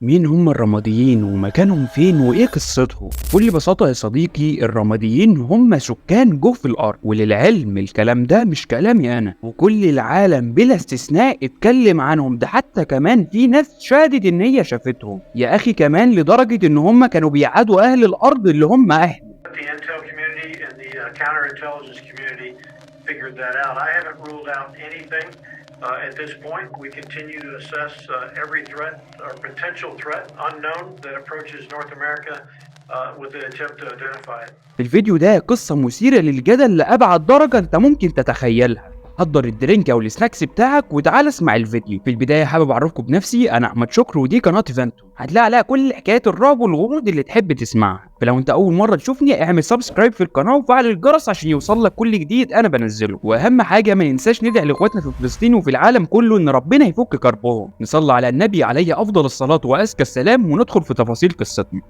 مين هم الرماديين ومكانهم فين وايه قصتهم؟ بكل بساطة يا صديقي، الرماديين هم سكان جوف الارض، وللعلم الكلام ده مش كلامي انا، وكل العالم بلا استثناء اتكلم عنهم. ده حتى كمان في ناس شهدت ان هي شافتهم يا اخي، كمان لدرجة ان هم كانوا بيعادوا اهل الارض اللي هم اهل. The intel community and the counterintelligence community figured that out. I haven't ruled out anything at this point. We continue to assess every threat or potential threat unknown that approaches North America with the attempt to identify it. في الفيديو ده قصة مثيرة للجدل لأبعد درجة انت ممكن تتخيلها. حضر الدرينك او السناكس بتاعك وتعال اسمع الفيديو. في البدايه حابب اعرفكم بنفسي، انا احمد شكر ودي قناه فانتوم، هتلاقي عليها كل حكايات الرعب والغموض اللي تحب تسمعها. فلو انت اول مره تشوفني اعمل سبسكرايب في القناه وفعل الجرس عشان يوصلك كل جديد انا بنزله. واهم حاجه ما ننساش ندعي لاخواتنا في فلسطين وفي العالم كله ان ربنا يفك كربهم. نصلي على النبي عليه افضل الصلاه وازكى السلام وندخل في تفاصيل قصتنا.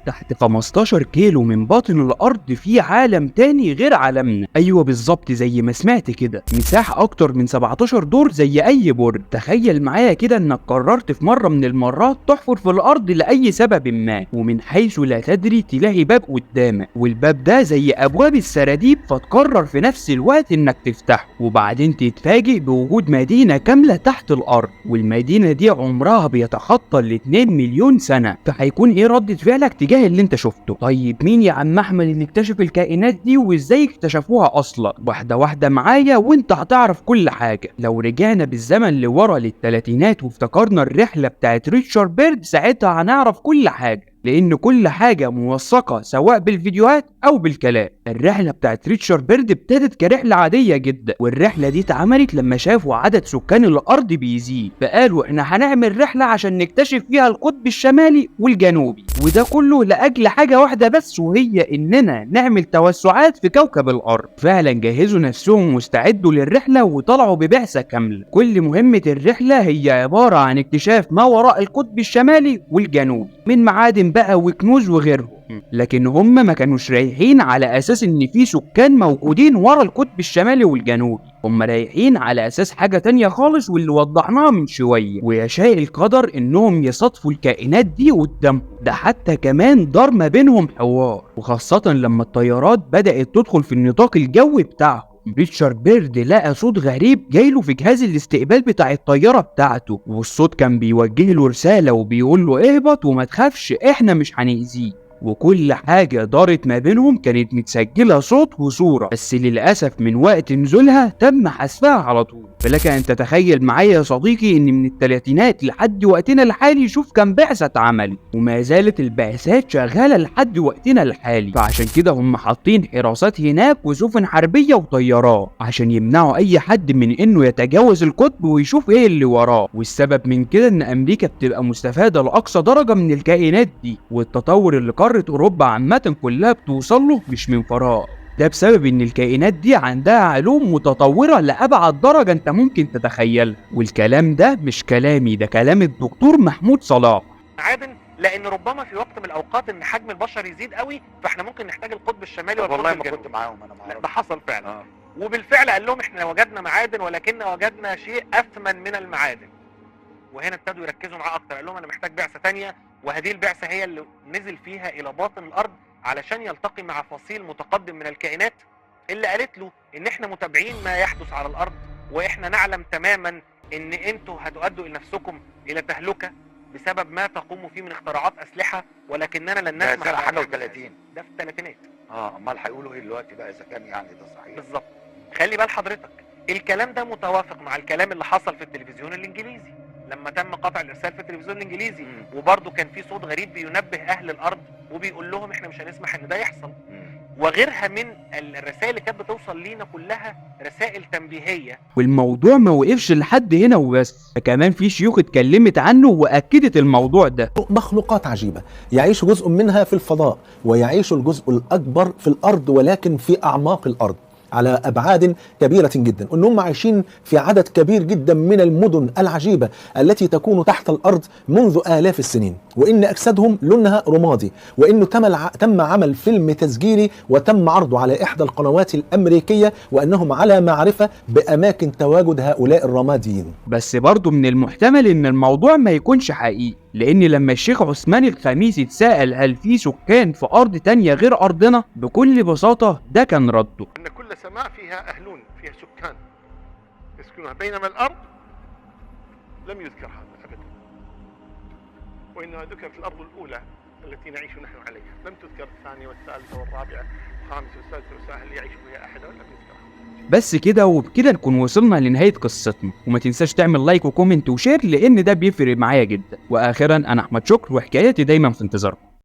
تحت 15 كيلو من باطن الارض في عالم تاني غير عالمنا. ايوه بالظبط زي ما سمعت كده، مساحه اكتر من 17 دور زي اي برج. تخيل معايا كده انك قررت في مره من المرات تحفر في الارض لاي سبب ما، ومن حيث لا تدري تلاقي باب قدامك، والباب ده زي ابواب السراديب، فتقرر في نفس الوقت انك تفتحه، وبعدين تتفاجئ بوجود مدينه كامله تحت الارض، والمدينه دي عمرها بيتخطى ال 2 مليون سنه. فهيكون ايه ردة فعلك تجاه اللي انت شفته؟ طيب مين يا عم احمد اللي اكتشف الكائنات دي وازاي اكتشفوها اصلا؟ واحده واحده معايا وانت هتعرف كل حاجه. لو رجعنا بالزمن لورا للثلاثينات وافتكرنا الرحله بتاعت ريتشارد بيرد، ساعتها هنعرف كل حاجه، لان كل حاجه موثقه سواء بالفيديوهات او بالكلام. الرحله بتاعت ريتشارد بيرد ابتدت كرحله عاديه جدا، والرحله دي اتعملت لما شافوا عدد سكان الارض بيزيد، فقالوا احنا هنعمل رحله عشان نكتشف فيها القطب الشمالي والجنوبي، وده كله لاجل حاجه واحده بس، وهي اننا نعمل توسعات في كوكب الارض. فعلا جهزوا نفسهم واستعدوا للرحله وطلعوا ببعثه كامله. كل مهمه الرحله هي عباره عن اكتشاف ما وراء القطب الشمالي والجنوبي من معادن بقى وكنوز وغيرهم، لكن هم ما كانوش رايحين على اساس ان في سكان موجودين ورا القطب الشمالي والجنوبي، هم رايحين على اساس حاجه تانية خالص واللي وضحناها من شويه. ويشاء القدر انهم يصادفوا الكائنات دي قدامهم، ده حتى كمان دار ما بينهم حوار، وخاصه لما الطيارات بدات تدخل في النطاق الجوي بتاعهم. ريتشارد بيرد لقى صوت غريب جايله في جهاز الاستقبال بتاع الطيارة بتاعته، والصوت كان بيوجه له رسالة وبيقول له اهبط وما تخافش احنا مش هنأذيك. وكل حاجة دارت ما بينهم كانت متسجلة صوت وصورة، بس للأسف من وقت نزولها تم حذفها على طول. فلك أن تتخيل معايا يا صديقي إن من الثلاثينات لحد وقتنا الحالي شوف كم بعثة اتعملت، وما زالت البعثات شغالة لحد وقتنا الحالي. فعشان كده هم حاطين حراسات هناك وسفن حربية وطيارات عشان يمنعوا أي حد من إنه يتجاوز القطب ويشوف إيه اللي وراه. والسبب من كده إن أمريكا بتبقى مستفادة لأقصى درجة من الكائنات دي، والتطور اللي قارة أوروبا عامة كلها بتوصل له مش من فراغ. ده بسبب ان الكائنات دي عندها علوم متطورة لأبعد درجة انت ممكن تتخيلها، والكلام ده مش كلامي، ده كلام الدكتور محمود صلاح. معادن، لان ربما في وقت من الاوقات ان حجم البشر يزيد قوي، فاحنا ممكن نحتاج القطب الشمالي والقطب والله ما الجنوبي. كنت معاهم انا معاهم. ده حصل فعلا. وبالفعل قال لهم احنا وجدنا معادن، ولكن وجدنا شيء اثمن من المعادن. وهنا ابتدوا يركزوا معاه اكتر، قال لهم انا محتاج بعثة تانية، وهذه البعثة هي اللي نزل فيها الى باطن الارض علشان يلتقي مع فصيل متقدم من الكائنات اللي قالت له ان احنا متابعين ما يحدث على الارض، واحنا نعلم تماما ان انتوا هتؤدوا نفسكم الى تهلكة بسبب ما تقوموا فيه من اختراعات اسلحة، ولكننا لن نسمح سنة حاجة بهذا. و30. ده في الثلاثينات. امال هيقولوا ايه دلوقتي بقى اذا كان يعني ده صحيح؟ بالظبط. خلي بال حضرتك، الكلام ده متوافق مع الكلام اللي حصل في التلفزيون الانجليزي لما تم قطع الارسال في التلفزيون الانجليزي. وبرضه كان في صوت غريب بينبه اهل الارض وبيقول لهم احنا مش هنسمح ان ده يحصل. وغيرها من الرسائل اللي كانت بتوصل لينا كلها رسائل تنبيهيه. والموضوع ما وقفش لحد هنا وبس، كمان في شيوخ اتكلمت عنه واكدت الموضوع ده. مخلوقات عجيبة يعيش جزء منها في الفضاء ويعيش الجزء الأكبر في الأرض، ولكن في أعماق الأرض. على أبعاد كبيرة جدا، إن هم عايشين في عدد كبير جدا من المدن العجيبة التي تكون تحت الأرض منذ آلاف السنين، وإن أجسادهم لونها رمادي، وإنه تم عمل فيلم تسجيلي وتم عرضه على إحدى القنوات الأمريكية، وأنهم على معرفة بأماكن تواجد هؤلاء الرماديين. بس برضه من المحتمل ان الموضوع ما يكونش حقيقي، لان لما الشيخ عثمان الخميسي اتسأل هل في سكان في ارض تانية غير ارضنا، بكل بساطة ده كان رده: ان كل سماء فيها اهلون، فيها سكان يسكنونها، بينما الارض لم يذكر هذا ابدا، وانما ذكر في الارض الاولى التي نعيش نحن عليها، لم تذكر الثانيه والثالثه والرابعه والخامسه والسادسه والسابعه اللي يعيش فيها احد، ولم يذكرها. بس كده وبكده نكون وصلنا لنهاية قصتنا، وما تنساش تعمل لايك وكومنت وشير لان ده بيفرق معايا جدا. واخيرا انا احمد شكر، وحكاياتي دايما في انتظاركم.